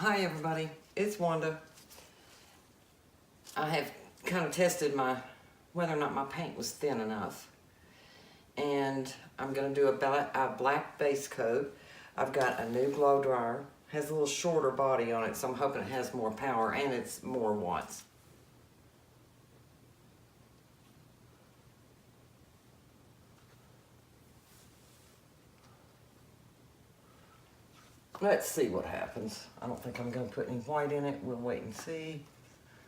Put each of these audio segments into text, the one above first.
Hi everybody, it's Wanda. I have kind of tested whether or not my paint was thin enough. And I'm going to do a black base coat. I've got a new blow dryer. Has a little shorter body on it, so I'm hoping it has more power and it's more watts. Let's see what happens. I don't think I'm going to put any white in it. We'll wait and see.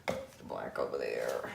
The black over there.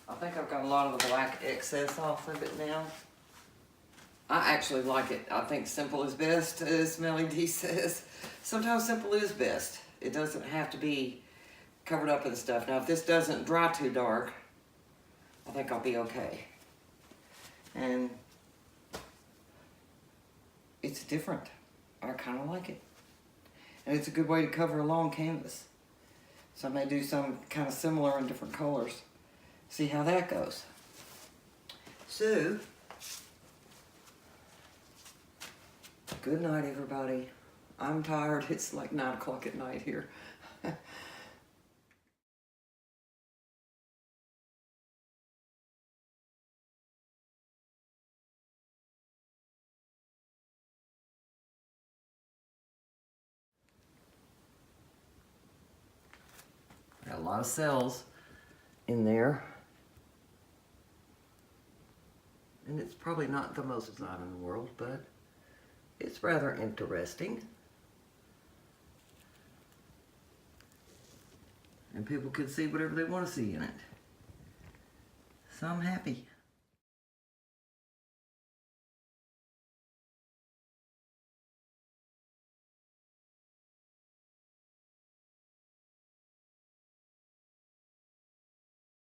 I think I've got a lot of the black excess off of it now. I actually like it. I think simple is best, as Melly D says. Sometimes simple is best. It doesn't have to be covered up with stuff. Now, if this doesn't dry too dark, I think I'll be okay. And it's different. I kind of like it. And it's a good way to cover a long canvas. So I may do some kind of similar in different colors. See how that goes. So, good night, everybody. I'm tired. It's like 9 o'clock at night here. Got a lot of cells in there. And it's probably not the most design in the world, but it's rather interesting. And people can see whatever they want to see in it. So I'm happy.